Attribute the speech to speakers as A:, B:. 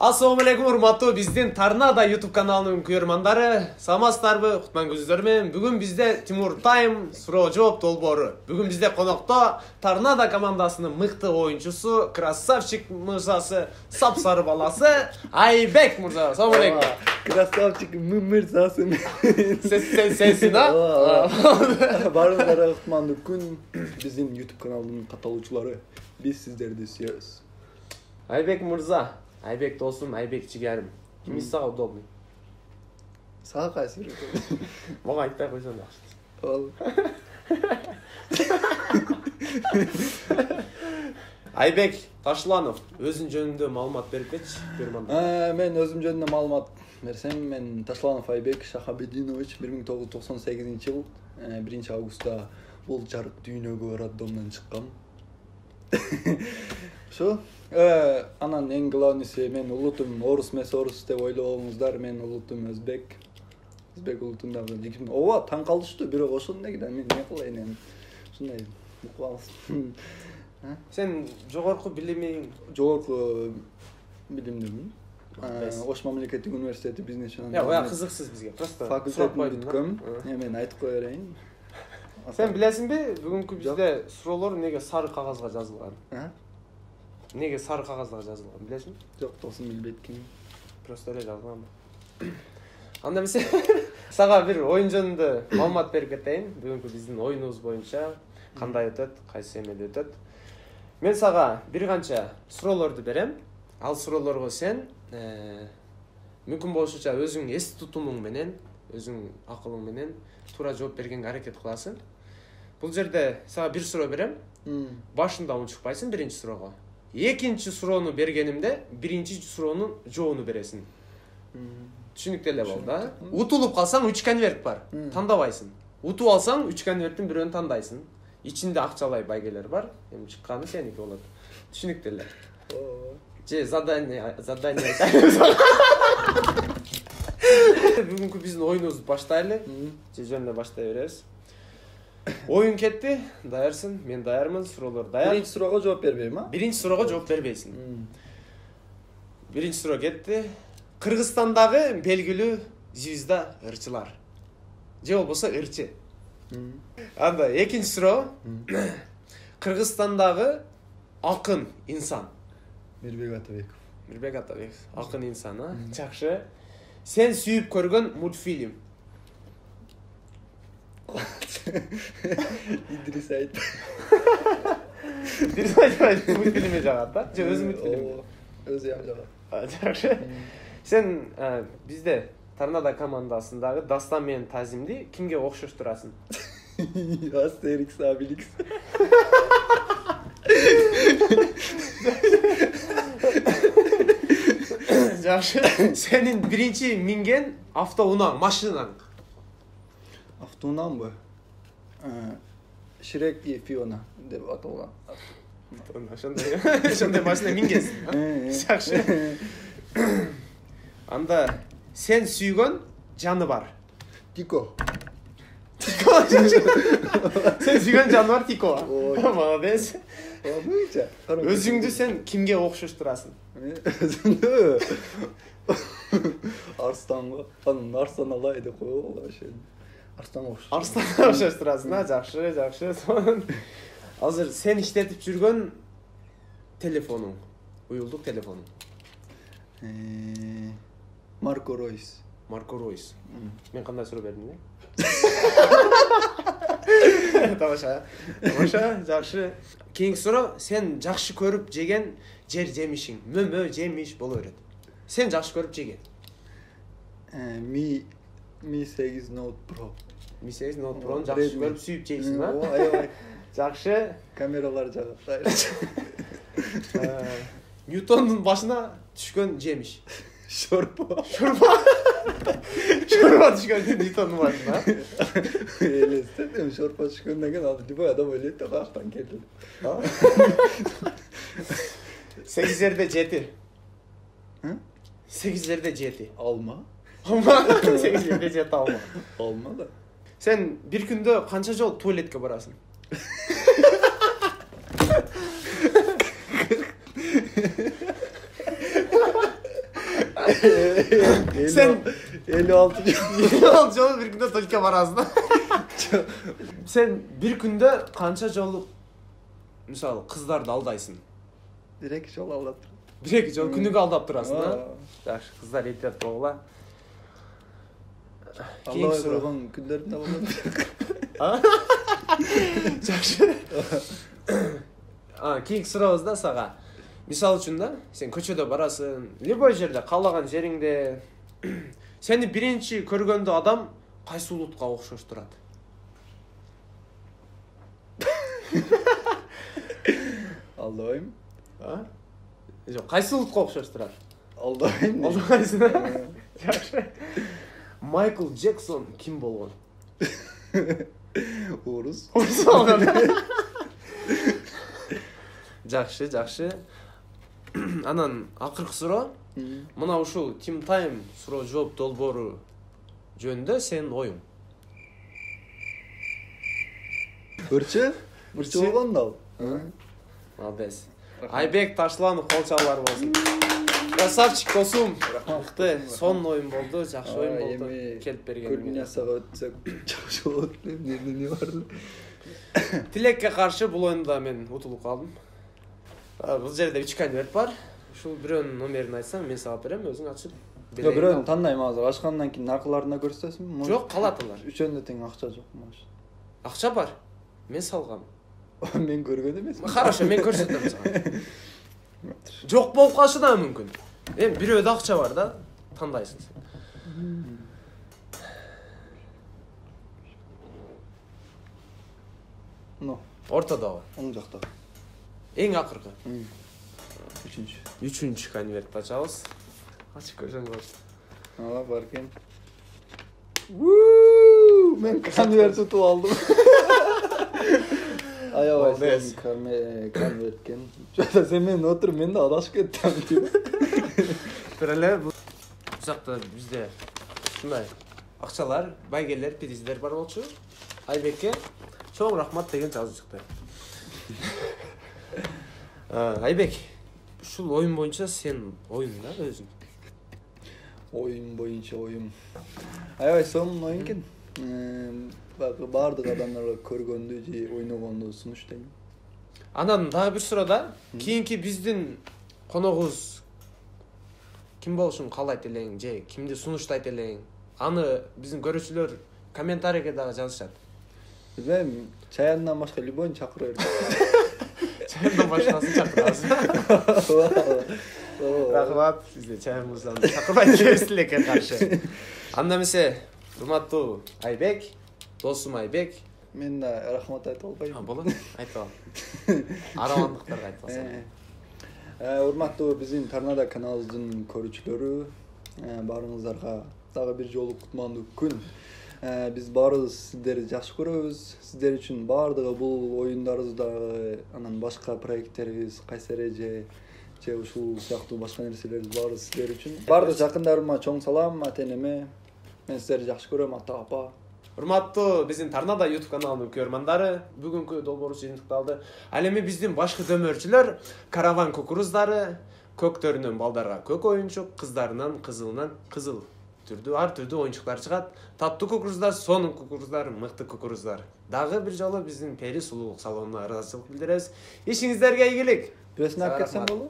A: Assalamu алейкум, урматтуу биздин Торнадо YouTube каналынын көрөрмандары. Саламатсыздарбы, кутман көзүлдөр менен. Бүгүн бизде Тимур Тайм суроо жооп долбоору. Бүгүн бизде конокто Торнадо командасынын мыкты оюнчусу, красавчик мырзасы, сапсары баласы Айбек мырза. Assalamu алейкум.
B: Красавчик мырзасы.
A: Сенсин, а?
B: Баарыңыздарга кутмандуу күн. Биздин YouTube каналынын катталуучулары. Биз сиздерди сүйөбүз.
A: Айбек мырза. Айбек досум, Айбек чигерим. Кимиз сага удобный?
B: Сага кайсы бир?
A: Мага айтпай койсоң жакшы.
B: Ал.
A: Айбек Ташланов өзүн жөнүндө маалымат берип кетчи, көрөрмандар.
B: Мен өзүм жөнүндө маалымат берсем, мен Ташланов Айбек Шахабединович 1998-жыл 1-августта бул жарык дүйнөгө роддомдон чыккан. Ошо анан эң главныйсы мен улутум орус эмес, орус деп ойлобоңуздар, мен улутум өзбек. Өзбек улутундагы жигитим. Ооба, таң калыштуу, бирок ошону негиден мен эмне кылайын эми? Ушундай укалсың.
A: Сен жогорку билимиң?
B: Жогорку билимдимин. Ош мамлекеттик университети бизнес жана.
A: Ая кызыксыз бизге. Просто
B: факультетин бүткөм. Мен айтып кое берейин.
A: Сен билесиңби, бүгүнкү бизде суроолор эмнеге сары кагазга жазылган? Эмнеге сары кагазга жазылган, билесиңби?
B: Жок, досум билбейт экен.
A: Просто эле жазган. Анда эмесе сага бир оюн жөнүндө маалымат берип кетейин. Бүгүнкү биздин оюнубуз боюнча кандай өтөт, кайсы эмеде өтөт. Мен сага бир канча суроолорду берем. Ал суроолорго сен мүмкүн болушунча өзүң эс тутумуң менен, өзүң акылың менен туура жооп бергенге аракет кыласың. Бул жерде сага бир суроо берем. Башында унчукпайсың биринчи суроого. Экинчи суроону бергенимде биринчи суроонун жообун бересиң. Түшүнүктүү эле болду, да? Утулуп калсаң 3 конверт бар. Тандабайсың. Утуп алсаң 3 конверттин бирөөнү тандайсың. Ичинде акчалай байгелер бар. Эми чыкканы сеники болот. Түшүнүктүү эле. Же задание. Бүгүнкү биздин оюнубузду баштайлы. Же жөн эле баштай беребиз. Оюн кетти, даярсың, мен даярмын, суроолор даяр.
B: Биринчи суроого жооп бербейм, а?
A: Биринчи суроого жооп бербейсиң. Биринчи суроо кетти. Кыргызстандагы белгилүү звезда ырчылар. Же болбосо ырчы. Анда экинчи суроо. Кыргызстандагы акын инсан.
B: Мирбек Атабеков.
A: Мирбек Атабеков, акын инсан, а? Жакшы. Сен сүйүп көргөн мультфильм.
B: Идрис Айт.
A: Идрис Айт мультфильме жагат, да? Же өзү мультфильм?
B: Өзү жагат.
A: Жакшы. Сен бизде Торнадо командасындагы Дастан менен Тазимди кимге окшоштурасың?
B: Астерикс, Обеликс.
A: Жакшы. Сенин биринчи минген автоунааң, машинаң.
B: Автоунамбы? Шрек и Фиона деп аталган.
A: Ошондой машина мингенсиң. Жакшы. Анда сен сүйгөн жаныбар.
B: Тико.
A: Сен сүйгөн жаныбар Тико. Молодец. Өзүңдү сен кимге окшоштурасың?
B: Өзүмдү Арстанга. Анын Арстан алай деп коелу ошо. Арстан окшоштурасың.
A: Арстанга окшоштурасың, а? Жакшы, жакшы. Азыр сен иштетип жүргөн телефонуң, уюлдук телефонуң.
B: Марко Ройс.
A: Марко Ройс. Мен кандай суроо бердим, э? Тамаша. Тамаша, жакшы. Кийинки суроо, сен жакшы көрүп жеген жер жемишиң, мөмө жемиш боло берет. Сен жакшы көрүп жеген.
B: Mi 8 Note Pro.
A: Mi 8 Note Pro'ну жакшы көрүп сүйүп жейсиң, а?
B: Аябай.
A: Жакшы.
B: Камералар жагат.
A: Ньютондун башына түшкөн жемиш.
B: Шорпа.
A: Шорпа түшкөн Ньютондун башына.
B: Элестетем, шорпа түшкөндөн кийин ал любой адам ойлойт да каяктан келди.
A: 8'lerde 7. 8'lerde 7.
B: Alma.
A: Alma. 8'lerde 7 alma.
B: Alma da.
A: Sen bir күндө канча жол туалетке барасың? Sen
B: 56
A: жолу bir günde только барасың да. Sen bir günde kança жолу misal kızарды алдайсың?
B: Direkt жол алдап.
A: Bir-екі жолу күнүгө алдап турасың да? Жакшы, кыздар этият болгула.
B: Аллах көргөн күндөрүндө болот.
A: Жакшы. Кийинки сурообуз да сага. Мисал үчүн да, сен көчөдө барасың, любой жерде, каалаган жериңде сени биринчи көргөндө адам кайсы улутка окшош турат?
B: Алдабайм.
A: Жок, кайсы улутка окшош турат?
B: Алдабайм.
A: Алдабайсың. Жакшы. Майкл Джексон ким болгон?
B: Орус.
A: Орус болгон. Жакшы, жакшы. Анан акыркы суроо. Мына ушул Team Time суроо жооп долбоору жөнүндө сенин оюң.
B: Өрчө болгон да ал.
A: Молодец. Айбек Ташланов кол чабуулар болсун. Красавчик досум. Мыкты. Сонун оюн болду, жакшы оюн болду. Келип бергениңе.
B: Көлүнүясага өтсөк жакшы болот. Не бар?
A: Тилекке каршы бул оюнда мен утулуп калдым. Бул жерде 3 конверт бар. Ушул бирөөнүн номерин айтсаң, мен сага берем, өзүң ачып.
B: Жок, бирөөнү тандайм азыр. Ачкандан кийин наркыларына көрсөтөсүңбү?
A: Жок, калат алар.
B: Үчөөндө тең акча жок маш.
A: Акча бар. Мен салгам.
B: Мен көргөн эмесмин.
A: Хорошо, мен көрсөтөм сага. Жок болуп калышы да мүмкүн. Эми бирөөдө акча бар да, тандайсың сен.
B: Но,
A: ортодогу.
B: оң жакта.
A: Эң акыркы.
B: 3-үчү
A: конвертти ачабыз. Ачып көрсөң болот.
B: Бар экен. Мен конверт утуп алдым. Аябай конверт экен. Жада сен менен отур, мен да адашып кеттим.
A: Бир эле бул жакта бизде ушундай акчалар, байгелер, приздер бар болчу. Айбекке чоң рахмат деген жазуу чыкты. Айбек, ушул оюн боюнча сен оюн да өзүң.
B: Оюн боюнча оюн. Аябай сонун оюн экен. Бардык адамдарга көргөндү же ойногонду сунуштайм.
A: Анан дагы бир суроо да. Кийинки биздин коногубуз ким болушун каалайт элең же кимди сунуштайт элең? Аны биздин көрүүчүлөр комментарийге дагы жазышат.
B: Билбейм, чаяндан башка любойн чакыра бер.
A: Чаяндан башкасын чакырабыз. Рахмат, бизде чаяныбыздан чакырбайт экенбиз тилекке каршы. Анда эмесе, урматтуу Айбек, досум Айбек.
B: Мен да рахмат айтып албайм.
A: Болот, айтып ал. Арамандыктарга айтып алсаң.
B: Урматтуу биздин Торнадо каналыбыздын көрүүчүлөрү, баарыңыздарга дагы бир жолу кутмандуу күн. Биз баарыбыз сиздерди жакшы көрөбүз. Сиздер үчүн баардыгы бул оюндарыбыздагы, анан башка проекттерибиз, кайсы эреже же ушул сыяктуу башка нерселерибиз баары сиздер үчүн. Баардык жакындарыма чоң салам, ата-энеме. Мен сиздерди жакшы көрөм, ата-апа.
A: Урматтуу биздин Торнадо YouTube каналынын көрөрмандары, бүгүнкү долбоорубуз жыйынтыкталды. Ал эми биздин башкы дөмөрчүлөр караван кукуруздары, көктөрүнөн балдарга көк оюнчук, кыздарынан кызылынан кызыл түрдүү ар түрдүү оюнчуктар чыгат. Таттуу кукуруздар, сонун кукуруздар, мыкты кукуруздар. Дагы бир жолу биздин Пери сулуулук салонуна ыраазычылык билдиребиз. Ишиңиздерге ийгилик.
B: Бирөөсүн алып кетсем болобу?